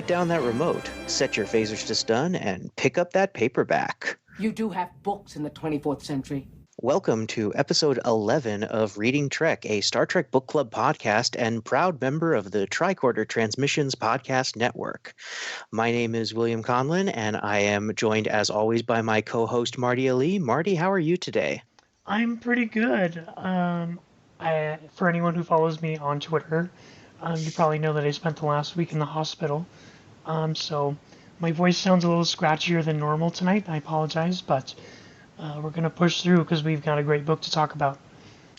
put down that remote, set your phasers to stun, and pick up that paperback. You do have books in the 24th century. Welcome to episode 11 of Reading Trek, a Star Trek book club podcast and proud member of the Tricorder Transmissions Podcast Network. My name is William Conlon, and I am joined, as always, by my co-host, Marty Ali. Marty, how are you today? I'm pretty good. For anyone who follows me on Twitter, you probably know that I spent the last week in the hospital. So my voice sounds a little scratchier than normal tonight. I apologize, but we're going to push through because we've got a great book to talk about.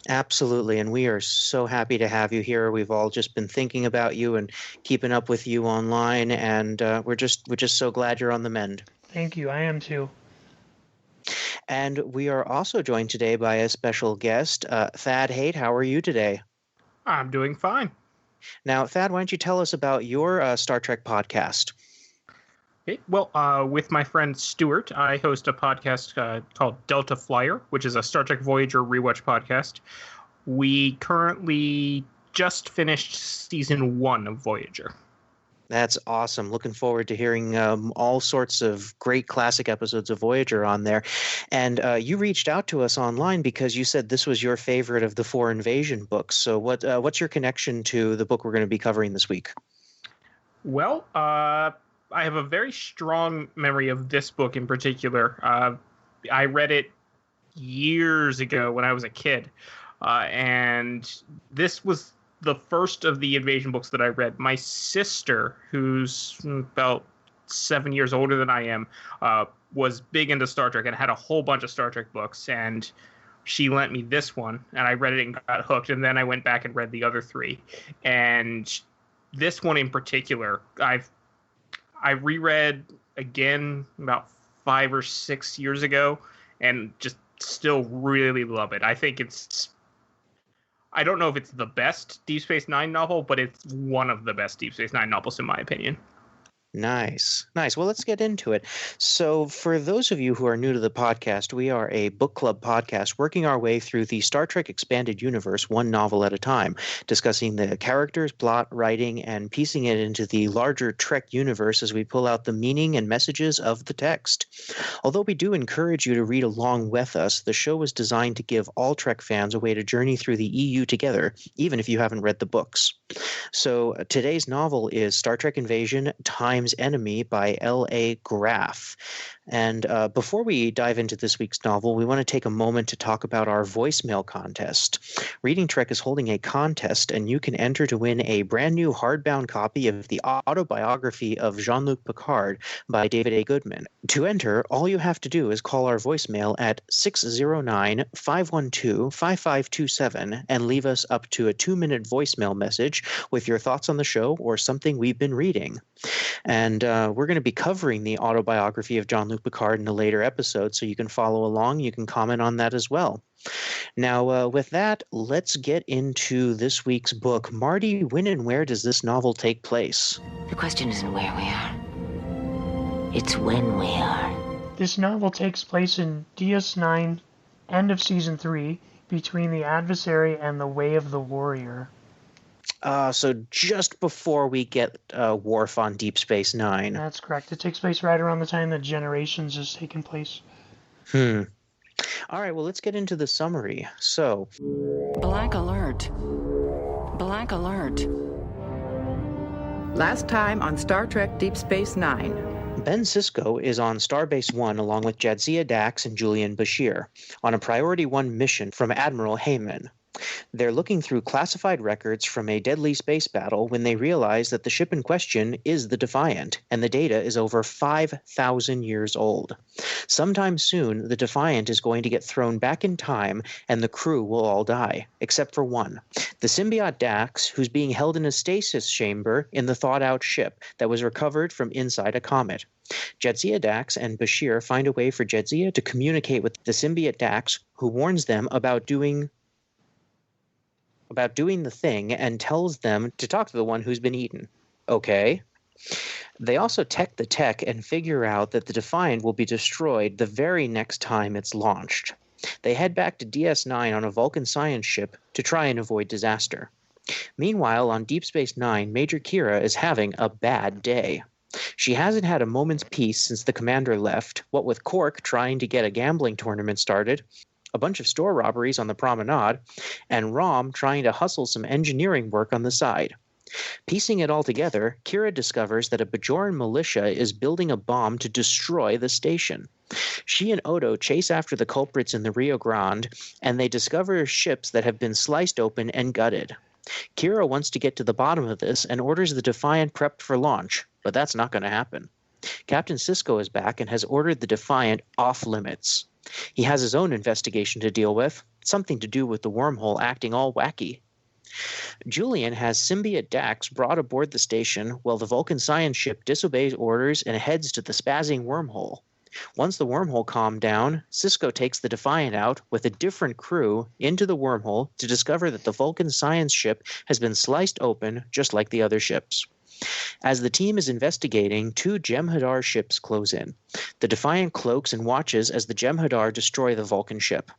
Absolutely, and we are so happy to have you here. We've all just been thinking about you and keeping up with you online, and we're just so glad you're on the mend. Thank you. I am too. And we are also joined today by a special guest, Thad Hait. How are you today? I'm doing fine. Now, Thad, why don't you tell us about your Star Trek podcast? Okay. Well, with my friend Stuart, I host a podcast called Delta Flyer, which is a Star Trek Voyager rewatch podcast. We currently just finished season 1 of Voyager. That's awesome. Looking forward to hearing all sorts of great classic episodes of Voyager on there. And you reached out to us online because you said this was your favorite of the 4 Invasion books. So what's your connection to the book we're going to be covering this week? Well, I have a very strong memory of this book in particular. I read it years ago when I was a kid. And this was the first of the Invasion books that I read. My sister, who's about 7 years older than I am, was big into Star Trek and had a whole bunch of Star Trek books. And she lent me this one, and I read it and got hooked. And then I went back and read the other 3. And this one in particular, I reread again about 5 or 6 years ago, and just still really love it. I think I don't know if it's the best Deep Space Nine novel, but it's one of the best Deep Space Nine novels in my opinion. Nice. Well, let's get into it. So for those of you who are new to the podcast, we are a book club podcast working our way through the Star Trek Expanded Universe one novel at a time, discussing the characters, plot, writing, and piecing it into the larger Trek universe as we pull out the meaning and messages of the text. Although we do encourage you to read along with us, the show was designed to give all Trek fans a way to journey through the EU together, even if you haven't read the books. So today's novel is Star Trek Invasion: Time's Enemy by L.A. Graf. And before we dive into this week's novel, we want to take a moment to talk about our voicemail contest. Reading Trek is holding a contest, and you can enter to win a brand new hardbound copy of the autobiography of Jean-Luc Picard by David A. Goodman. To enter, all you have to do is call our voicemail at 609-512-5527 and leave us up to a 2-minute voicemail message with your thoughts on the show or something we've been reading. And we're going to be covering the autobiography of Jean-Luc Picard in a later episode, so you can follow along. You can comment on that as well. Now, with that, let's get into this week's book. Marty, when and where does this novel take place? The question isn't where we are. It's when we are. This novel takes place in DS9, end of Season 3, between the Adversary and the Way of the Warrior. So just before we get Worf on Deep Space Nine. That's correct. It takes place right around the time that Generations is taking place. All right, well, let's get into the summary. So, Black alert. Black alert. Last time on Star Trek Deep Space Nine. Ben Sisko is on Starbase 1 along with Jadzia Dax and Julian Bashir on a Priority 1 mission from Admiral Heyman. They're looking through classified records from a deadly space battle when they realize that the ship in question is the Defiant, and the data is over 5,000 years old. Sometime soon, the Defiant is going to get thrown back in time, and the crew will all die, except for one. The symbiote Dax, who's being held in a stasis chamber in the thawed-out ship that was recovered from inside a comet. Jadzia Dax and Bashir find a way for Jadzia to communicate with the symbiote Dax, who warns them about doing the thing and tells them to talk to the one who's been eaten. Okay. They also tech the tech and figure out that the Defiant will be destroyed the very next time it's launched. They head back to DS9 on a Vulcan science ship to try and avoid disaster. Meanwhile, on Deep Space Nine, Major Kira is having a bad day. She hasn't had a moment's peace since the commander left, what with Cork trying to get a gambling tournament started, a bunch of store robberies on the promenade, and Rom trying to hustle some engineering work on the side. Piecing it all together, Kira discovers that a Bajoran militia is building a bomb to destroy the station. She and Odo chase after the culprits in the Rio Grande, and they discover ships that have been sliced open and gutted. Kira wants to get to the bottom of this and orders the Defiant prepped for launch, but that's not going to happen. Captain Sisko is back and has ordered the Defiant off limits. He has his own investigation to deal with, something to do with the wormhole acting all wacky. Julian has symbiote Dax brought aboard the station while the Vulcan science ship disobeys orders and heads to the spazzing wormhole. Once the wormhole calmed down, Sisko takes the Defiant out with a different crew into the wormhole to discover that the Vulcan science ship has been sliced open just like the other ships. As the team is investigating, 2 Jem'Hadar ships close in. The Defiant cloaks and watches as the Jem'Hadar destroy the Vulcan ship.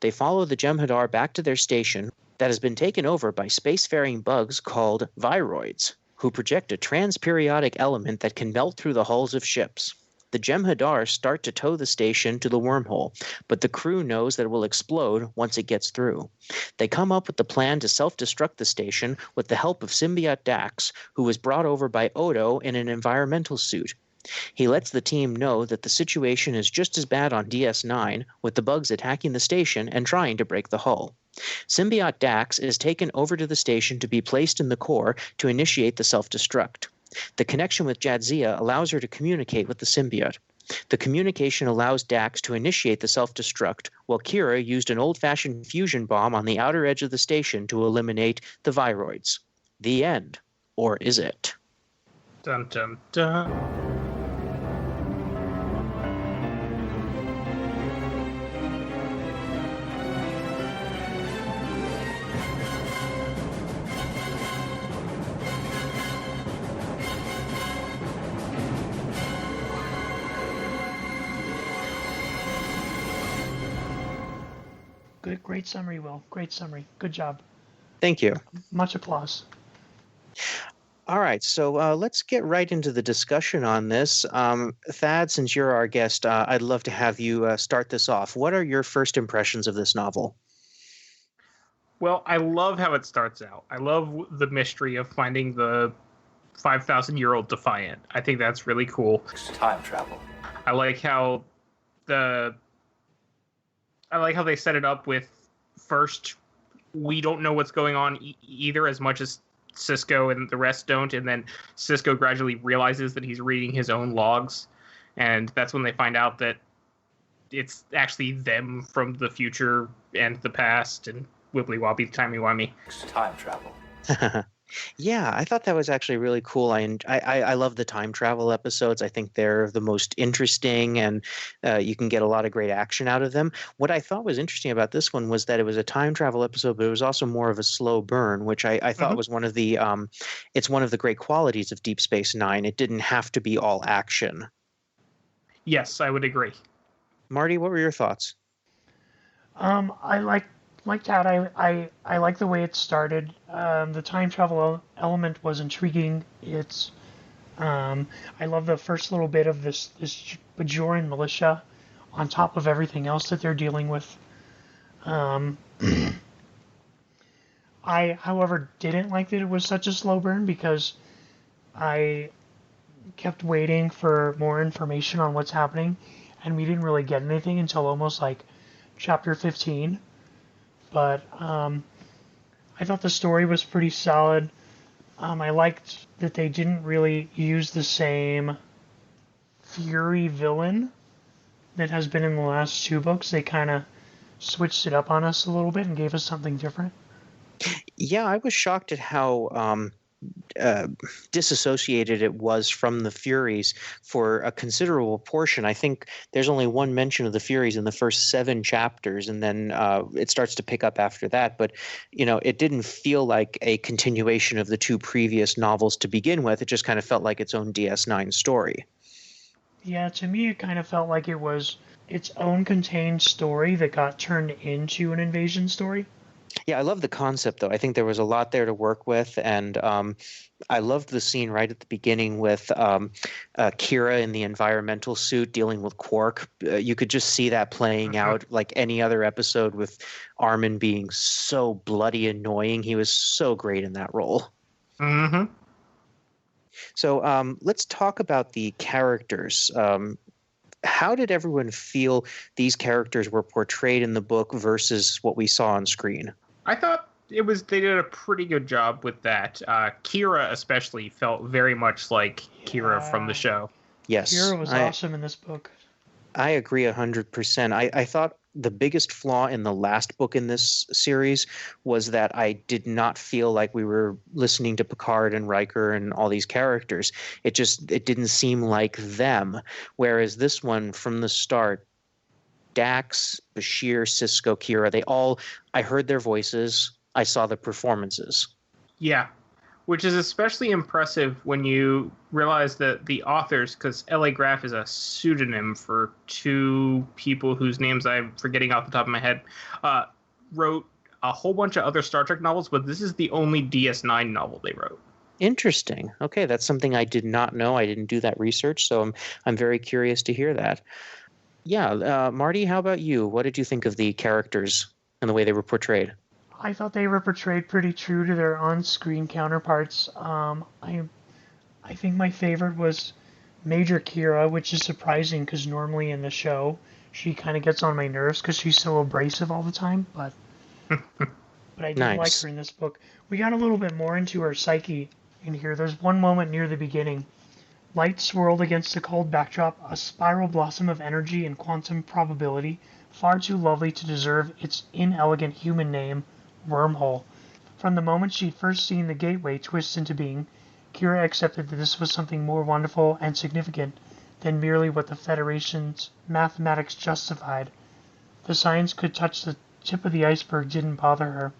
They follow the Jem'Hadar back to their station that has been taken over by spacefaring bugs called viroids, who project a transperiodic element that can melt through the hulls of ships. The Jem'Hadar start to tow the station to the wormhole, but the crew knows that it will explode once it gets through. They come up with the plan to self-destruct the station with the help of symbiote Dax, who was brought over by Odo in an environmental suit. He lets the team know that the situation is just as bad on DS9, with the bugs attacking the station and trying to break the hull. Symbiote Dax is taken over to the station to be placed in the core to initiate the self-destruct. The connection with Jadzia allows her to communicate with the symbiote. The communication allows Dax to initiate the self-destruct, while Kira used an old-fashioned fusion bomb on the outer edge of the station to eliminate the viroids. The end. Or is it? Dun dun dun. Good, great summary, Will. Great summary. Good job. Thank you. Much applause. All right, so let's get right into the discussion on this. Thad, since you're our guest, I'd love to have you start this off. What are your first impressions of this novel? Well, I love how it starts out. I love the mystery of finding the 5,000-year-old Defiant. I think that's really cool. It's time travel. I like how they set it up with first we don't know what's going on either as much as Sisko and the rest don't, and then Sisko gradually realizes that he's reading his own logs, and that's when they find out that it's actually them from the future and the past and wibbly-wobbly timey-wimey. It's time travel. Yeah, I thought that was actually really cool. I love the time travel episodes. I think they're the most interesting, and you can get a lot of great action out of them. What I thought was interesting about this one was that it was a time travel episode, but it was also more of a slow burn, which I thought was one of the it's one of the great qualities of Deep Space Nine. It didn't have to be all action. Yes, I would agree. Marty, what were your thoughts? I like that. I like the way it started. The time travel element was intriguing. It's I love the first little bit of this Bajoran militia on top of everything else that they're dealing with. I, however, didn't like that it was such a slow burn because I kept waiting for more information on what's happening, and we didn't really get anything until almost like chapter 15. But I thought the story was pretty solid. I liked that they didn't really use the same Fury villain that has been in the last 2 books. They kind of switched it up on us a little bit and gave us something different. Yeah, I was shocked at how disassociated it was from the Furies for a considerable portion. I think there's only one mention of the Furies in the first 7 chapters, and then it starts to pick up after that. But, it didn't feel like a continuation of the 2 previous novels to begin with. It just kind of felt like its own DS9 story. Yeah, to me it kind of felt like it was its own contained story that got turned into an invasion story. Yeah, I love the concept, though. I think there was a lot there to work with, and I loved the scene right at the beginning with Kira in the environmental suit dealing with Quark. You could just see that playing out like any other episode, with Armin being so bloody annoying. He was so great in that role. Mm-hmm. So let's talk about the characters. How did everyone feel these characters were portrayed in the book versus what we saw on screen? I thought they did a pretty good job with that. Kira especially felt very much like Kira from the show. Yes. Kira was awesome in this book. I agree 100%. I thought the biggest flaw in the last book in this series was that I did not feel like we were listening to Picard and Riker and all these characters. It didn't seem like them. Whereas this one, from the start, Dax, Bashir, Sisko, Kira, I heard their voices. I saw the performances. Yeah, which is especially impressive when you realize that the authors, because L.A. Graf is a pseudonym for two people whose names I'm forgetting off the top of my head, wrote a whole bunch of other Star Trek novels, but this is the only DS9 novel they wrote. Interesting. Okay, that's something I did not know. I didn't do that research, so I'm very curious to hear that. Yeah, Marty, how about you? What did you think of the characters and the way they were portrayed? I thought they were portrayed pretty true to their on-screen counterparts. I think my favorite was Major Kira, which is surprising because normally in the show she kind of gets on my nerves because she's so abrasive all the time. But I did like her in this book. We got a little bit more into her psyche in here. There's one moment near the beginning. Light swirled against a cold backdrop, a spiral blossom of energy and quantum probability, far too lovely to deserve its inelegant human name, Wormhole. From the moment she'd first seen the gateway twist into being, Kira accepted that this was something more wonderful and significant than merely what the Federation's mathematics justified. The science could touch the tip of the iceberg didn't bother her.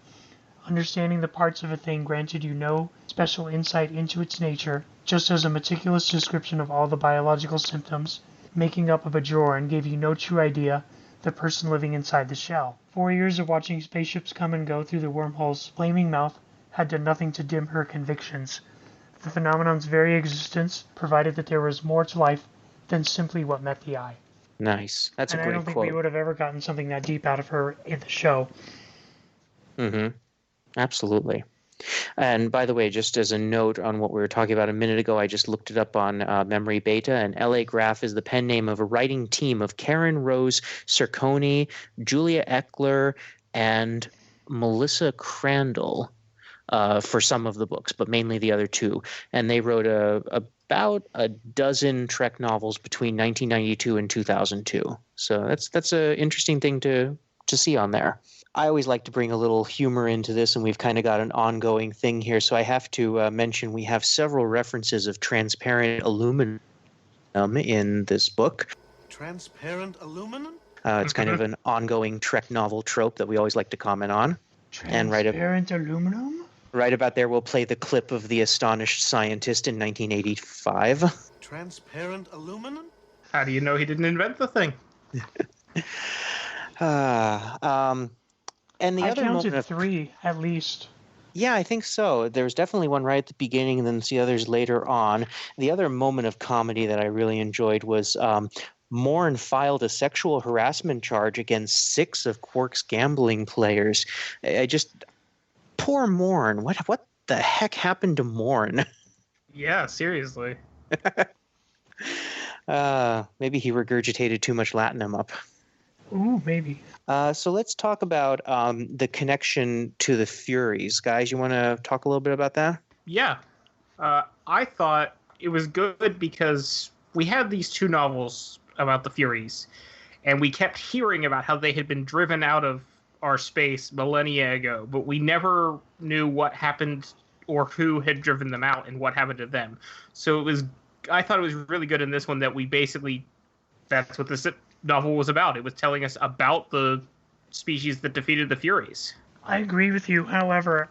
Understanding the parts of a thing granted you no special insight into its nature, just as a meticulous description of all the biological symptoms making up a Bajoran gave you no true idea the person living inside the shell. 4 years of watching spaceships come and go through the wormhole's flaming mouth had done nothing to dim her convictions. The phenomenon's very existence provided that there was more to life than simply what met the eye. Nice. That's a great quote. And I don't think we would have ever gotten something that deep out of her in the show. Mm-hmm. Absolutely. And by the way, just as a note on what we were talking about a minute ago, I just looked it up on Memory Beta, and L.A. Graf is the pen name of a writing team of Karen Rose Cerconi, Julia Eckler, and Melissa Crandall for some of the books, but mainly the other two. And they wrote about a dozen Trek novels between 1992 and 2002. So that's an interesting thing to see on there. I always like to bring a little humor into this, and we've kind of got an ongoing thing here. So I have to mention we have several references of transparent aluminum in this book. Transparent aluminum? It's kind of an ongoing Trek novel trope that we always like to comment on. Transparent aluminum? Right about there, we'll play the clip of the astonished scientist in 1985. Transparent aluminum? How do you know he didn't invent the thing? And the I other counted moment 3 at least. Yeah, I think so. There was definitely one right at the beginning and then the others later on. The other moment of comedy that I really enjoyed was Morn filed a sexual harassment charge against 6 of Quark's gambling players. Poor Morn. What the heck happened to Morn? Yeah, seriously. Maybe he regurgitated too much latinum up. Ooh, maybe. So let's talk about the connection to the Furies. Guys, you want to talk a little bit about that? Yeah. I thought it was good because we had these 2 novels about the Furies, and we kept hearing about how they had been driven out of our space millennia ago, but we never knew what happened or who had driven them out and what happened to them. So I thought it was really good in this one that we basically, that's what this novel was about. It was telling us about the species that defeated the Furies. I agree with you. However,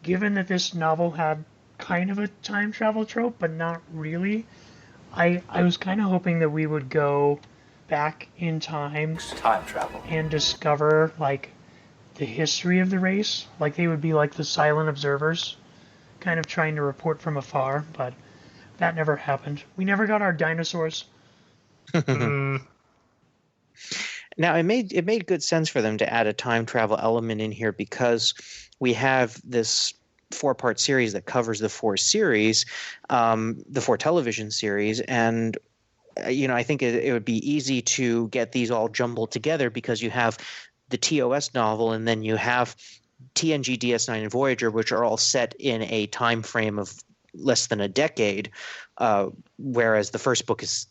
given that this novel had kind of a time travel trope, but not really, I was kind of hoping that we would go back in time Travel. and discover, like, the history of the race. Like they would be like the silent observers, kind of trying to report from afar, but that never happened. We never got our dinosaurs. Now, it made good sense for them to add a time travel element in here because we have this 4-part series that covers the 4 series, the 4 television series, and I think it would be easy to get these all jumbled together because you have the TOS novel and then you have TNG, DS9, and Voyager, which are all set in a time frame of less than a decade, whereas the first book is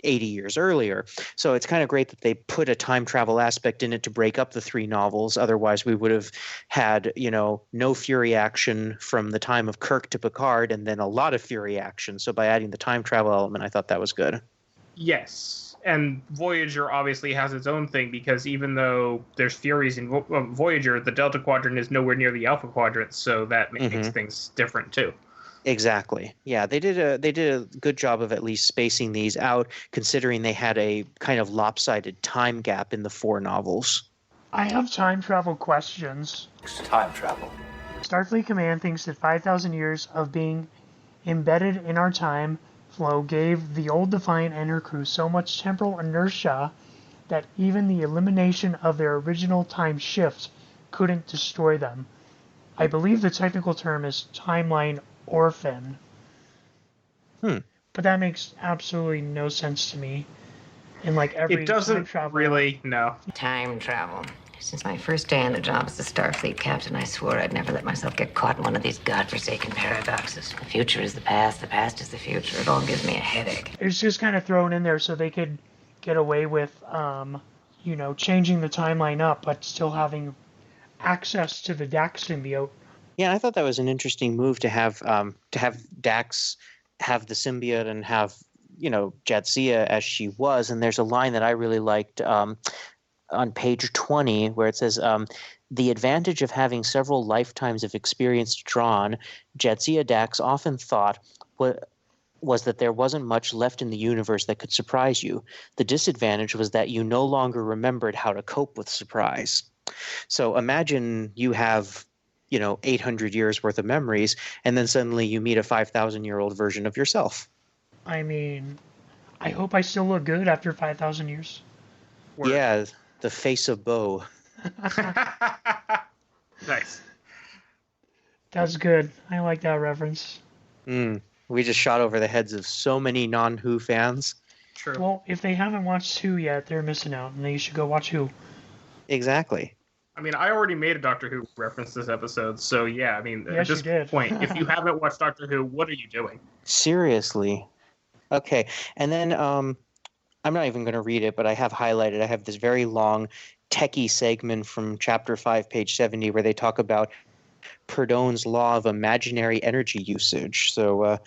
80 years earlier. So it's kind of great that they put a time travel aspect in it to break up the 3 novels. Otherwise, we would have had, no Fury action from the time of Kirk to Picard and then a lot of Fury action. So by adding the time travel element, I thought that was good. Yes. And Voyager obviously has its own thing because even though there's Furies in Voyager, the Delta Quadrant is nowhere near the Alpha Quadrant. So that makes things different too. Exactly. Yeah, they did a good job of at least spacing these out, considering they had a kind of lopsided time gap in the 4 novels. I have time travel questions. Time travel. Starfleet Command thinks that 5,000 years of being embedded in our time flow gave the old Defiant and her crew so much temporal inertia that even the elimination of their original time shift couldn't destroy them. I believe the technical term is timeline orphan. But that makes absolutely no sense to me. In like every it doesn't time travel. Really, no. Time travel. Since my first day on the job as a Starfleet captain, I swore I'd never let myself get caught in one of these godforsaken paradoxes. The future is the past is the future. It all gives me a headache. It's just kind of thrown in there so they could get away with, changing the timeline up, but still having access to the Dax symbiote. Yeah, I thought that was an interesting move to have Dax have the symbiote and have Jadzia as she was. And there's a line that I really liked on page 20 where it says, the advantage of having several lifetimes of experience drawn, Jadzia Dax often thought was that there wasn't much left in the universe that could surprise you. The disadvantage was that you no longer remembered how to cope with surprise. So imagine you have 800 years worth of memories, and then suddenly you meet a 5,000-year-old version of yourself. I mean, I hope I still look good after 5,000 years. Word. Yeah, the face of Bo. Nice. That's good. I like that reference. We just shot over the heads of so many non-Who fans. True. Well, if they haven't watched Who yet, they're missing out, and they should go watch Who. Exactly. I mean, I already made a Doctor Who reference this episode, so yeah, I mean, Yes, at this point, if you haven't watched Doctor Who, what are you doing? Seriously. Okay, and then I'm not even going to read it, but I have highlighted. I have this very long techie segment from Chapter 5, page 70, where they talk about Perdone's law of imaginary energy usage. So,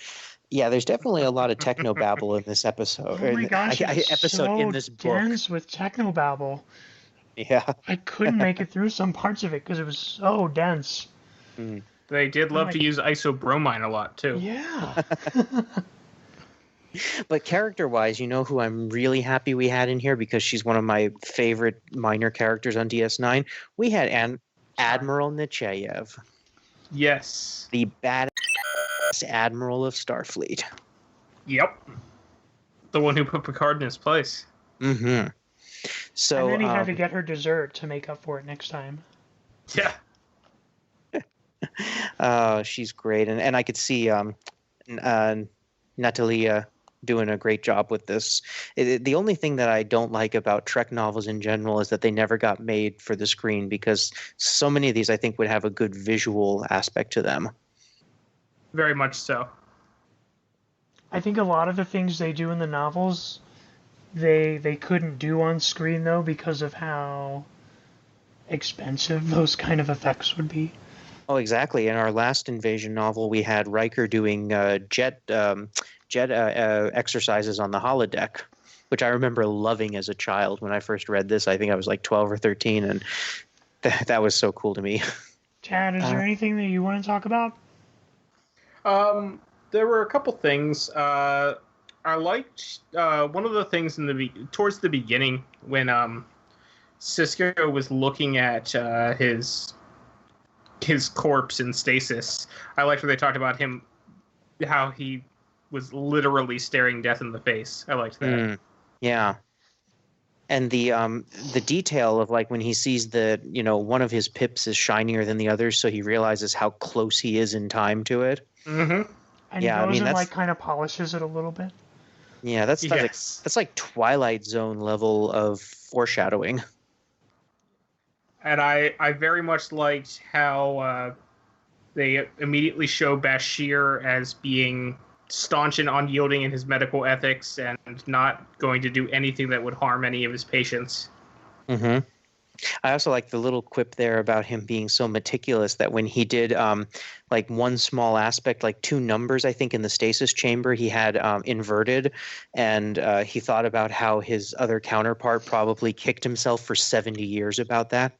yeah, there's definitely a lot of technobabble in this episode. Oh my gosh, it's episode so in this book. dense with technobabble. Yeah. I couldn't make it through some parts of it because it was so dense. They did love to use isobromine a lot, too. Yeah. But character-wise, you know who I'm really happy we had in here because she's one of my favorite minor characters on DS9? We had Admiral Nechayev. Yes. The badass admiral of Starfleet. Yep. The one who put Picard in his place. Mm-hmm. So, and then he had to get her dessert to make up for it next time. Yeah. She's great. And I could see Natalia doing a great job with this. The only thing that I don't like about Trek novels in general is that they never got made for the screen because so many of these I think would have a good visual aspect to them. Very much so. I think a lot of the things they do in the novels, they couldn't do on screen, though, because of how expensive those kind of effects would be. Oh, exactly. In our last Invasion novel, we had Riker doing jet exercises on the holodeck, which I remember loving as a child when I first read this. I think I was like 12 or 13, and that was so cool to me. Chad, is there anything that you want to talk about? There were a couple things. I liked one of the things towards the beginning when Sisko was looking at his corpse in stasis, I liked when they talked about him, how he was literally staring death in the face. I liked that. Yeah. And the detail of like when he sees one of his pips is shinier than the others, so he realizes how close he is in time to it. Mm-hmm. And he goes and like kind of polishes it a little bit. Yeah, that's like Twilight Zone level of foreshadowing. And I very much liked how they immediately show Bashir as being staunch and unyielding in his medical ethics and not going to do anything that would harm any of his patients. Mm-hmm. I also like the little quip there about him being so meticulous that when he did like one small aspect, like 2 numbers, I think, in the stasis chamber, he had inverted, and he thought about how his other counterpart probably kicked himself for 70 years about that.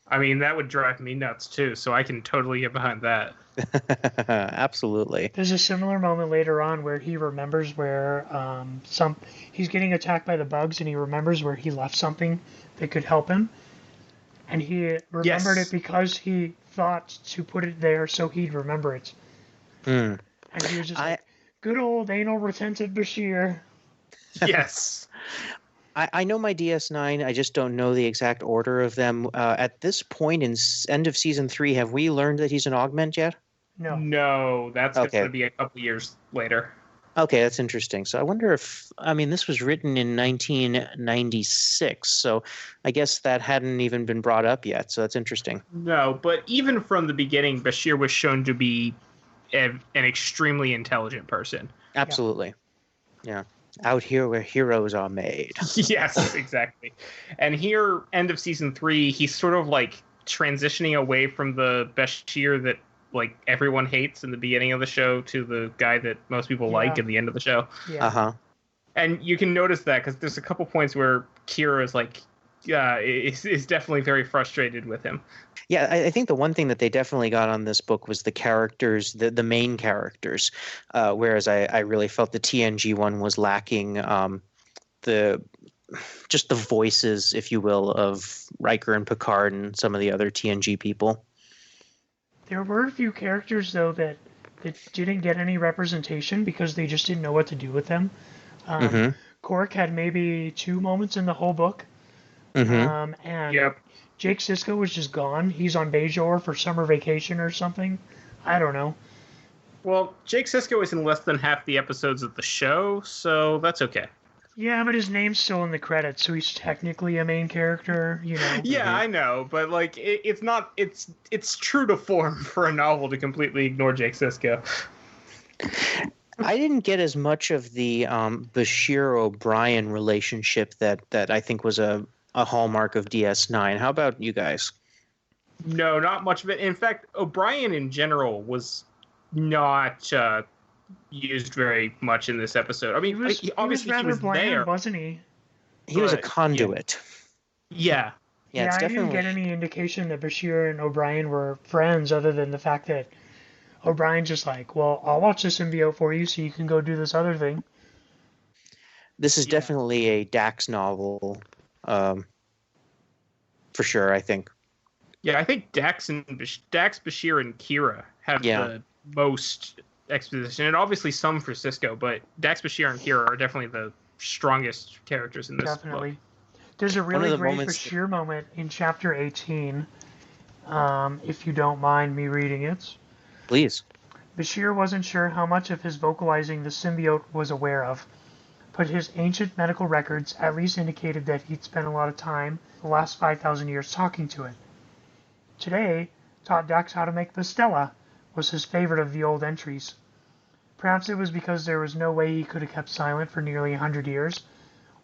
I mean, that would drive me nuts too, so I can totally get behind that. Absolutely. There's a similar moment later on where he remembers where he's getting attacked by the bugs, and he remembers where he left something that could help him. And he remembered it because he thought to put it there so he'd remember it. And he was just like, good old anal retentive Bashir. Yes. I know my DS9. I just don't know the exact order of them. At this point in end of season 3, have we learned that he's an augment yet? No, that's going to be a couple years later. Okay, that's interesting. So I wonder if, this was written in 1996, so I guess that hadn't even been brought up yet, so that's interesting. No, but even from the beginning, Bashir was shown to be an extremely intelligent person. Absolutely. Yeah. Out here where heroes are made. Yes, exactly. And here, end of season 3, he's sort of like transitioning away from the Bashir that like everyone hates in the beginning of the show to the guy that most people like in the end of the show. Yeah. And you can notice that because there's a couple points where Kira is like, is definitely very frustrated with him. Yeah, I think the one thing that they definitely got on this book was the characters, the main characters, whereas I really felt the TNG one was lacking the voices, if you will, of Riker and Picard and some of the other TNG people. There were a few characters, though, that didn't get any representation because they just didn't know what to do with them. Quark had maybe 2 moments in the whole book. And Jake Sisko was just gone. He's on Bajor for summer vacation or something. I don't know. Well, Jake Sisko is in less than half the episodes of the show, so that's okay. Yeah, but his name's still in the credits, so he's technically a main character, you know. Yeah, I know, but like it's not. It's true to form for a novel to completely ignore Jake Sisko. I didn't get as much of the Bashir O'Brien relationship that I think was a hallmark of DS9. How about you guys? No, not much of it. In fact, O'Brien in general was not used very much in this episode. I mean, he obviously was rather bland, there, wasn't he? He was a conduit. Yeah. Yeah, I didn't get any indication that Bashir and O'Brien were friends other than the fact that O'Brien's just like, well, I'll watch the symbiote for you so you can go do this other thing. This is definitely a Dax novel, for sure, I think. Yeah, I think Dax, Bashir, and Kira have the most exposition, and obviously some for Sisko, but Dax, Bashir, and Kira are definitely the strongest characters in this book. There's a really great Bashir moment in Chapter 18, if you don't mind me reading it. Please. Bashir wasn't sure how much of his vocalizing the symbiote was aware of, but his ancient medical records at least indicated that he'd spent a lot of time the last 5,000 years talking to it. Today, taught Dax how to make the Stella was his favorite of the old entries. Perhaps it was because there was no way he could have kept silent for nearly 100 years,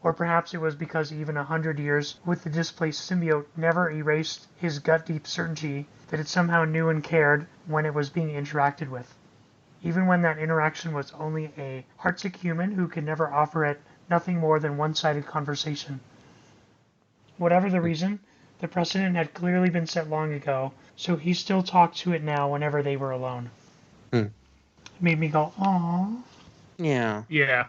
or perhaps it was because even 100 years with the displaced symbiote never erased his gut-deep certainty that it somehow knew and cared when it was being interacted with, even when that interaction was only a heartsick human who could never offer it nothing more than one-sided conversation. Whatever the reason, the precedent had clearly been set long ago, so he still talked to it now whenever they were alone. It made me go, aww. Yeah. Yeah.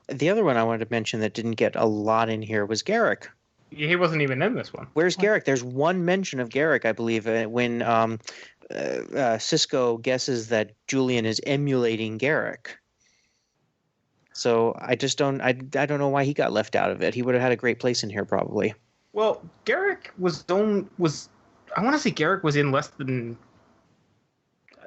The other one I wanted to mention that didn't get a lot in here was Garrick. He wasn't even in this one. Where's Garrick? There's one mention of Garrick, I believe, when Sisko guesses that Julian is emulating Garrick. So I just don't. I don't know why he got left out of it. He would have had a great place in here, probably. Well, Garrick was. I want to say Garrick was in less than.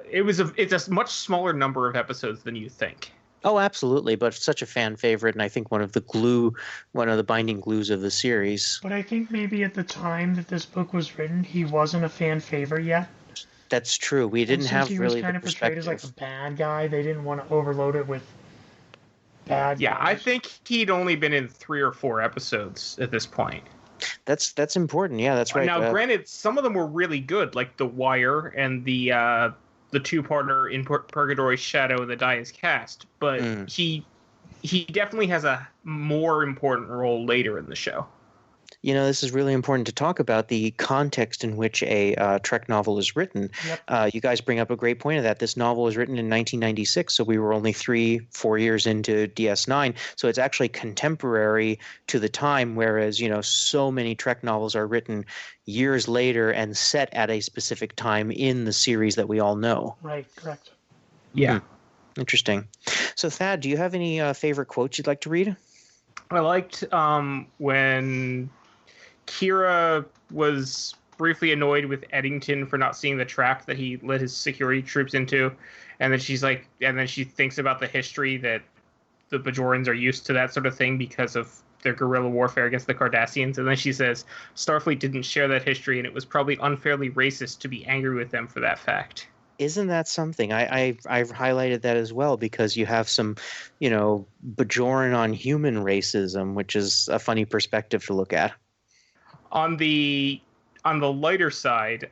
It's a much smaller number of episodes than you think. Oh, absolutely, but such a fan favorite, and I think one of the binding glues of the series. But I think maybe at the time that this book was written, he wasn't a fan favorite yet. That's true. We didn't have really the he was kind of portrayed as like a bad guy. They didn't want to overload it with bad Yeah, guys. I think he'd only been in 3 or 4 episodes at this point. That's important. Yeah, that's right. Now, granted, some of them were really good, like The Wire and the two-parter in Purgatory's Shadow and the Die Is Cast, but he definitely has a more important role later in the show. You know, this is really important to talk about the context in which a Trek novel is written. Yep. You guys bring up a great point of that. This novel was written in 1996, so we were only 3-4 years into DS9. So it's actually contemporary to the time, whereas, you know, so many Trek novels are written years later and set at a specific time in the series that we all know. Right, correct. Yeah. Interesting. So, Thad, do you have any favorite quotes you'd like to read? I liked when Kira was briefly annoyed with Eddington for not seeing the trap that he led his security troops into, and then she thinks about the history that the Bajorans are used to that sort of thing because of their guerrilla warfare against the Cardassians, and then she says Starfleet didn't share that history, and it was probably unfairly racist to be angry with them for that fact. Isn't that something? I've highlighted that as well because you have some, you know, Bajoran on human racism, which is a funny perspective to look at. On the lighter side,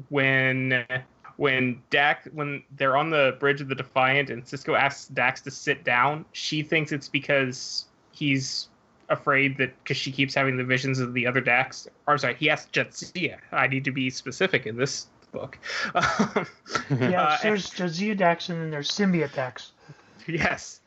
when they're on the bridge of the Defiant and Sisko asks Dax to sit down, she thinks it's because he's afraid that because she keeps having the visions of the other Dax. Or sorry, he asked Jadzia. I need to be specific in this book. Yeah, there's Jadzia Dax and then there's Symbiote Dax. Yes.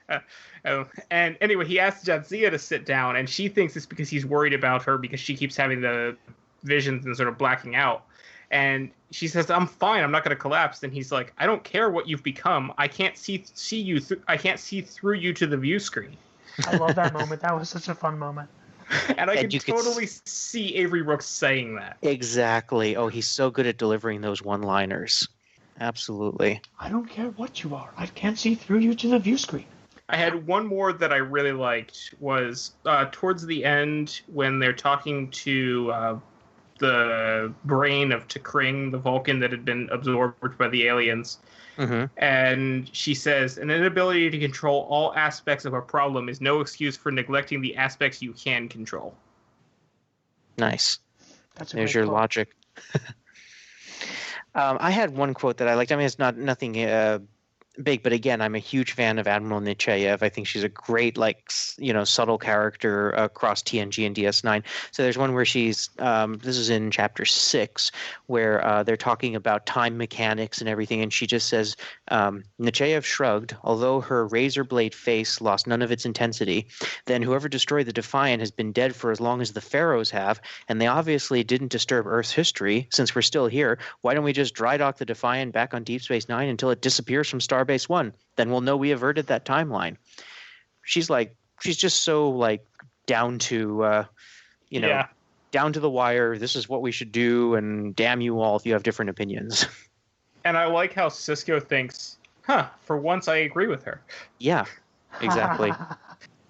And anyway, he asked Jadzia to sit down, and she thinks it's because he's worried about her because she keeps having the visions and sort of blacking out. And she says, "I'm fine. I'm not going to collapse." And he's like, "I don't care what you've become. I can't see you. I can't see through you to the view screen." I love that moment. That was such a fun moment. And I can totally see Avery Brooks saying that. Exactly. Oh, he's so good at delivering those one-liners. Absolutely. I don't care what you are. I can't see through you to the view screen. I had one more that I really liked was towards the end when they're talking to the brain of T'Kring, the Vulcan that had been absorbed by the aliens. Mm-hmm. And she says, "An inability to control all aspects of a problem is no excuse for neglecting the aspects you can control." Nice. There's your logic. I had one quote that I liked. I mean, it's nothing big, but again, I'm a huge fan of Admiral Nechayev. I think she's a great, subtle character across TNG and DS9. So there's one where she's, this is in chapter 6, where they're talking about time mechanics and everything, and she just says, Nechayev shrugged, although her razor blade face lost none of its intensity. Then whoever destroyed the Defiant has been dead for as long as the Pharaohs have, and they obviously didn't disturb Earth's history. Since we're still here, why don't we just dry dock the Defiant back on Deep Space Nine until it disappears from Starbase 1? Then we'll know we averted that timeline. She's just so down to, down to the wire. This is what we should do, and damn you all if you have different opinions. And I like how Sisko thinks, for once I agree with her. Yeah, exactly.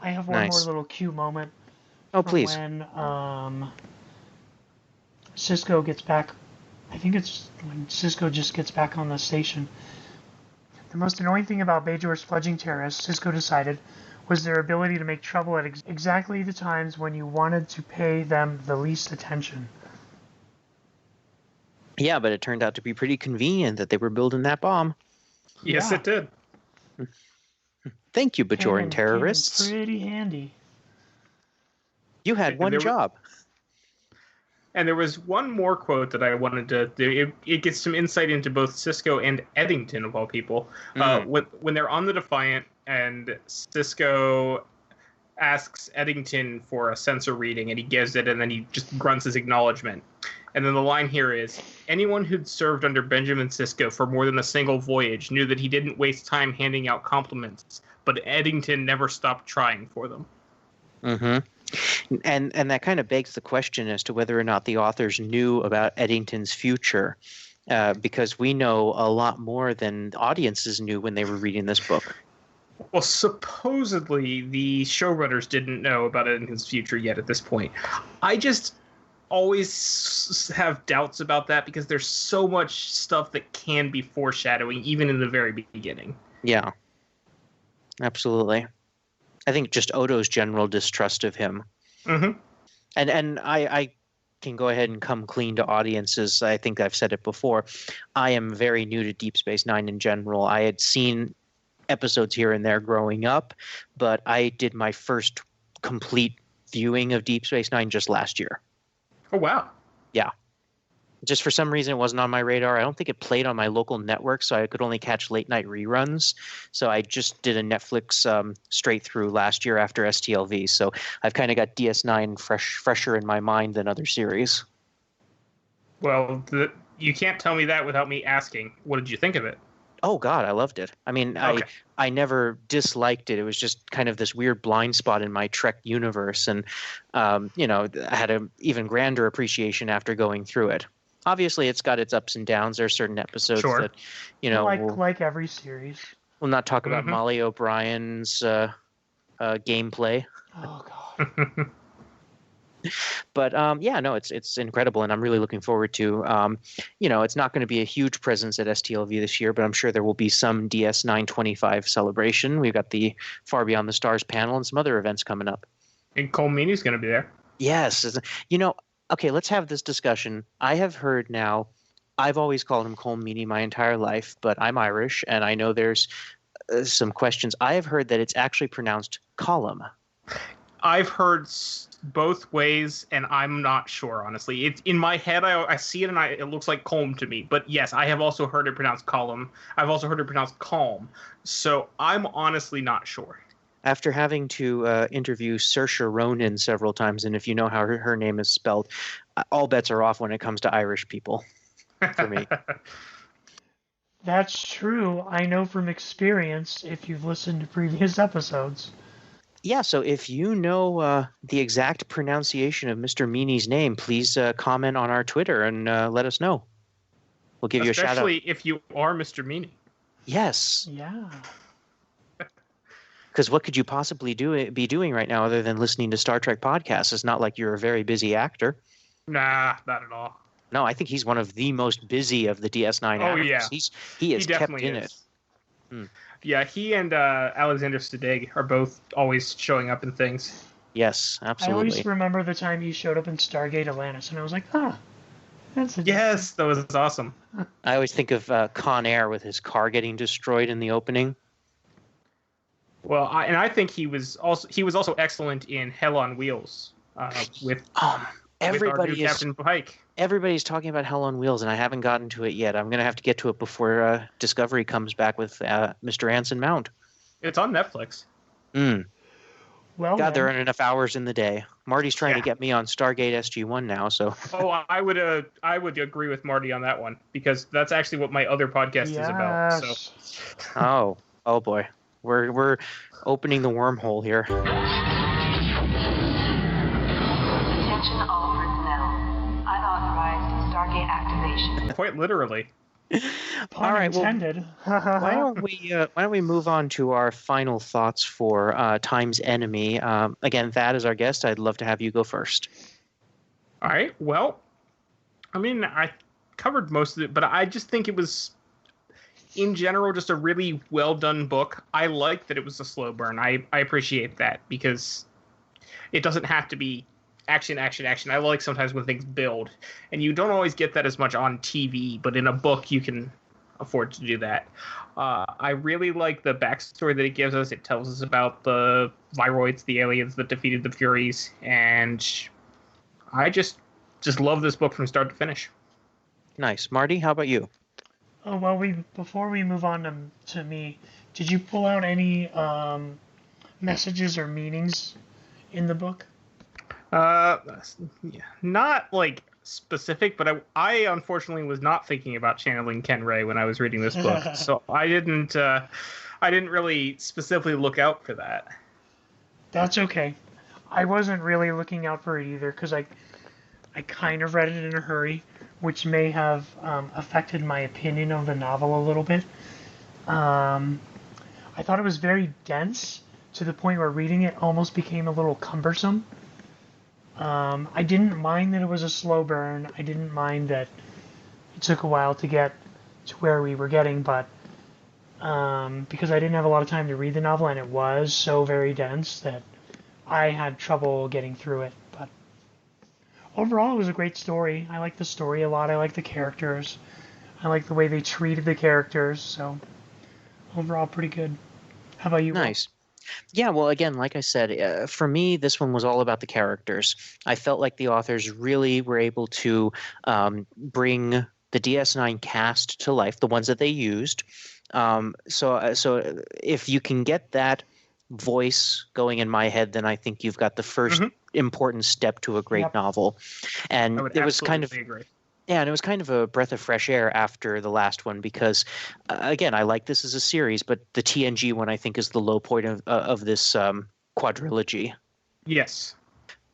I have one more little cute moment. Oh, please. When Sisko gets back, I think it's when Sisko just gets back on the station. The most annoying thing about Bajor's fledgling terrorists, Sisko decided, was their ability to make trouble at exactly the times when you wanted to pay them the least attention. Yeah, but it turned out to be pretty convenient that they were building that bomb. Yes, it did. Thank you, Bajoran terrorists. Pretty handy. You had one job. And there was one more quote that I wanted to... It gets some insight into both Sisko and Eddington, of all people. When they're on the Defiant and Sisko asks Eddington for a sensor reading, and he gives it, and then he just grunts his acknowledgement. And then the line here is, anyone who'd served under Benjamin Sisko for more than a single voyage knew that he didn't waste time handing out compliments, but Eddington never stopped trying for them. Mm-hmm. And that kind of begs the question as to whether or not the authors knew about Eddington's future, because we know a lot more than audiences knew when they were reading this book. Well, supposedly the showrunners didn't know about Eddington's future yet at this point. I just always have doubts about that because there's so much stuff that can be foreshadowing, even in the very beginning. Yeah, absolutely. I think just Odo's general distrust of him. Mm-hmm. And I can go ahead and come clean to audiences. I think I've said it before. I am very new to Deep Space Nine in general. I had seen episodes here and there growing up, but I did my first complete viewing of Deep Space Nine just last year. Oh, wow. Yeah. Just for some reason, it wasn't on my radar. I don't think it played on my local network, so I could only catch late night reruns. So I just did a Netflix straight through last year after STLV. So I've kind of got DS9 fresher in my mind than other series. Well, you can't tell me that without me asking, what did you think of it? Oh, God, I loved it. I mean, Okay. I never disliked it. It was just kind of this weird blind spot in my Trek universe. And, I had an even grander appreciation after going through it. Obviously, it's got its ups and downs. There are certain episodes that, like every series. We'll not talk about Molly O'Brien's gameplay. Oh, God. But it's incredible, and I'm really looking forward to. It's not going to be a huge presence at STLV this year, but I'm sure there will be some DS925 celebration. We've got the Far Beyond the Stars panel and some other events coming up. And Cole Meany's going to be there. Yes, okay, let's have this discussion. I have heard now. I've always called him Cole Meany my entire life, but I'm Irish, and I know there's some questions. I have heard that it's actually pronounced column. I've heard both ways, and I'm not sure, honestly. It's in my head. I see it, and it looks like Colm to me. But yes, I have also heard it pronounced column. I've also heard it pronounced calm. So I'm honestly not sure. After having to interview Saoirse Ronan several times, and if you know how her name is spelled, all bets are off when it comes to Irish people for me. That's true. I know from experience if you've listened to previous episodes. Yeah, so if you know the exact pronunciation of Mr. Meany's name, please comment on our Twitter and let us know. We'll give you a shout out. Especially if you are Mr. Meany. Yes. Yeah. Because what could you possibly be doing right now other than listening to Star Trek podcasts? It's not like you're a very busy actor. Nah, not at all. No, I think he's one of the most busy of the DS9 actors. Yeah. He is kept in it. Yeah, he and Alexander Siddig are both always showing up in things. Yes, absolutely. I always remember the time he showed up in Stargate Atlantis, and I was like, that's it. Yes, that was awesome. I always think of Con Air with his car getting destroyed in the opening. Well, I think he was also excellent in Hell on Wheels with our new Captain Pike. Everybody's talking about Hell on Wheels, and I haven't gotten to it yet. I'm going to have to get to it before Discovery comes back with Mr. Anson Mount. It's on Netflix. Well, God, there aren't enough hours in the day. Marty's trying to get me on Stargate SG-1 now, so. Oh, I would agree with Marty on that one because that's actually what my other podcast is about. So. Oh boy, we're opening the wormhole here. Attention all personnel. Unauthorized Stargate activation. Quite literally. All right. Intended. Well, why don't we move on to our final thoughts for Time's Enemy? Again, Thad is our guest. I'd love to have you go first. All right. Well, I mean, I covered most of it, but I just think it was, in general, just a really well done book. I like that it was a slow burn. I appreciate that because it doesn't have to be action. I like sometimes when things build, and you don't always get that as much on TV, but in a book you can afford to do that. I really like the backstory that it gives us. It tells us about the Viroids, the aliens that defeated the Furies, and I just love this book from start to finish. Nice. Marty, how about you? Oh, well, before we move on to me, did you pull out any messages or meanings in the book? Yeah, not like specific, but I unfortunately was not thinking about channeling Ken Ray when I was reading this book, so I didn't really specifically look out for that. That's okay. I wasn't really looking out for it either because I kind of read it in a hurry, which may have affected my opinion of the novel a little bit. I thought it was very dense to the point where reading it almost became a little cumbersome. I didn't mind that it was a slow burn. I didn't mind that it took a while to get to where we were getting, but because I didn't have a lot of time to read the novel and it was so very dense that I had trouble getting through it. But overall, it was a great story. I like the story a lot. I like the characters. I like the way they treated the characters. So overall, pretty good. How about you? Nice. Yeah, well, again, like I said, for me, this one was all about the characters. I felt like the authors really were able to bring the DS9 cast to life, the ones that they used. So if you can get that voice going in my head, then I think you've got the first important step to a great novel. And it was kind of agree. Yeah, and it was kind of a breath of fresh air after the last one because, again, I like this as a series, but the TNG one I think is the low point of this quadrilogy. Yes.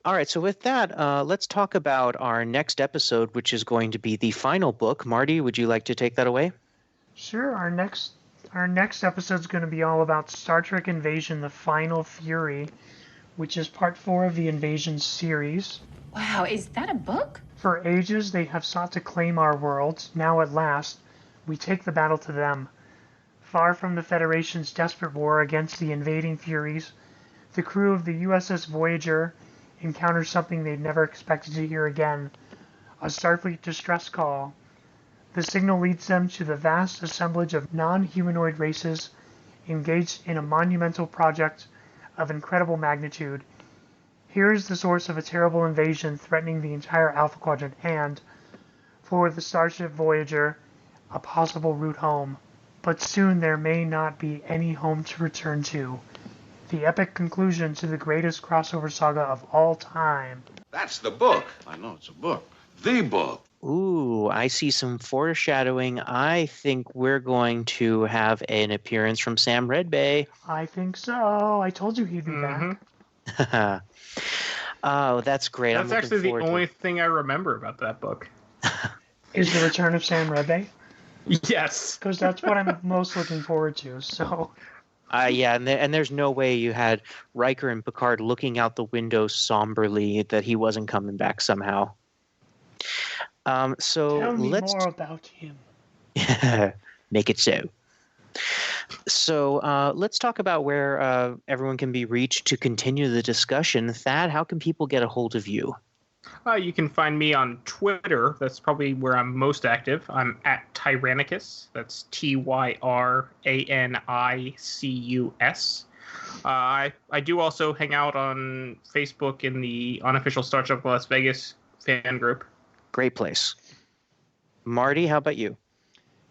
All right, so with that, let's talk about our next episode, which is going to be the final book. Marty, would you like to take that away? Sure. Our next episode is going to be all about Star Trek Invasion: The Final Fury, which is part 4 of the Invasion series. Wow, is that a book? For ages, they have sought to claim our worlds. Now, at last, we take the battle to them. Far from the Federation's desperate war against the invading Furies, the crew of the USS Voyager encounters something they'd never expected to hear again, a Starfleet distress call. The signal leads them to the vast assemblage of non-humanoid races engaged in a monumental project of incredible magnitude. Here is the source of a terrible invasion threatening the entire Alpha Quadrant and, for the Starship Voyager, a possible route home. But soon there may not be any home to return to. The epic conclusion to the greatest crossover saga of all time. That's the book. I know it's a book. The book. Ooh, I see some foreshadowing. I think we're going to have an appearance from Sam Redbay. I think so. I told you he'd be back. Oh, that's great. That's actually the only thing I remember about that book. Is the return of Sam Redbay? Yes. Because that's what I'm most looking forward to. So. Yeah, and there's no way you had Riker and Picard looking out the window somberly that he wasn't coming back somehow. So tell me more about him. Make it so. So let's talk about where everyone can be reached to continue the discussion. Thad, how can people get a hold of you? You can find me on Twitter. That's probably where I'm most active. I'm at Tyrannicus. That's Tyranicus. I do also hang out on Facebook in the unofficial Star Trek Las Vegas fan group. Great place. Marty, how about you?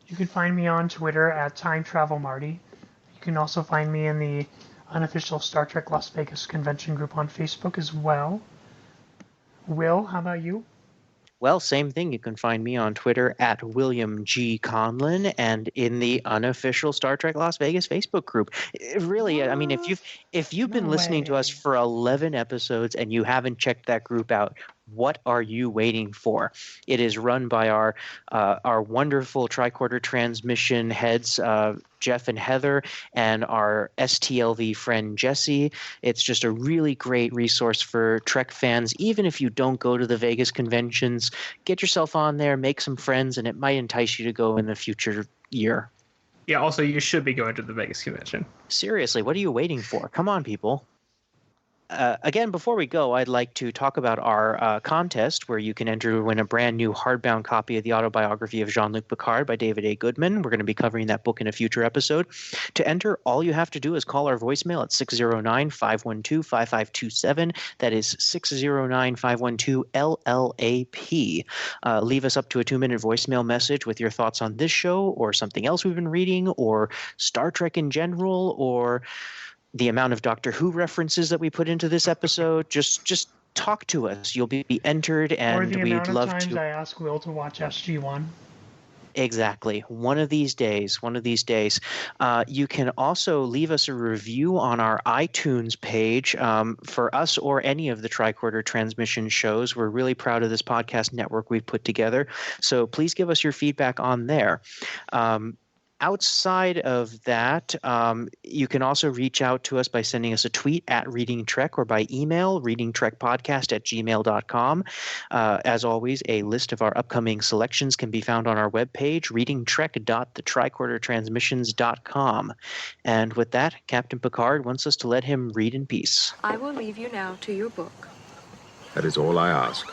You can find me on Twitter at Time Travel Marty. You can also find me in the unofficial Star Trek Las Vegas convention group on Facebook as well. Will, how about you? Well, same thing. You can find me on Twitter at William G. Conlon and in the unofficial Star Trek Las Vegas Facebook group. Really, I mean, if you've been listening to us for 11 episodes and you haven't checked that group out, what are you waiting for? It is run by our wonderful tricorder transmission heads, Jeff and Heather, and our STLV friend Jesse. It's just a really great resource for Trek fans. Even if you don't go to the Vegas conventions, get yourself on there, make some friends, and it might entice you to go in the future year. Yeah, also, you should be going to the Vegas convention. Seriously, what are you waiting for? Come on, people. Again, before we go, I'd like to talk about our contest where you can enter to win a brand new hardbound copy of the autobiography of Jean-Luc Picard by David A. Goodman. We're going to be covering that book in a future episode. To enter, all you have to do is call our voicemail at 609-512-5527. That is 609-512-LLAP. Leave us up to a 2-minute voicemail message with your thoughts on this show or something else we've been reading or Star Trek in general or the amount of Doctor Who references that we put into this episode, just talk to us. You'll be entered, and or the we'd amount of love times to. I ask Will to watch SG1. Exactly. One of these days. You can also leave us a review on our iTunes page for us or any of the Tricorder Transmission shows. We're really proud of this podcast network we've put together. So please give us your feedback on there. Outside of that, you can also reach out to us by sending us a tweet at ReadingTrek or by email, readingtrekpodcast@gmail.com. As always, a list of our upcoming selections can be found on our webpage, readingtrek.thetricordertransmissions.com. And with that, Captain Picard wants us to let him read in peace. I will leave you now to your book. That is all I ask.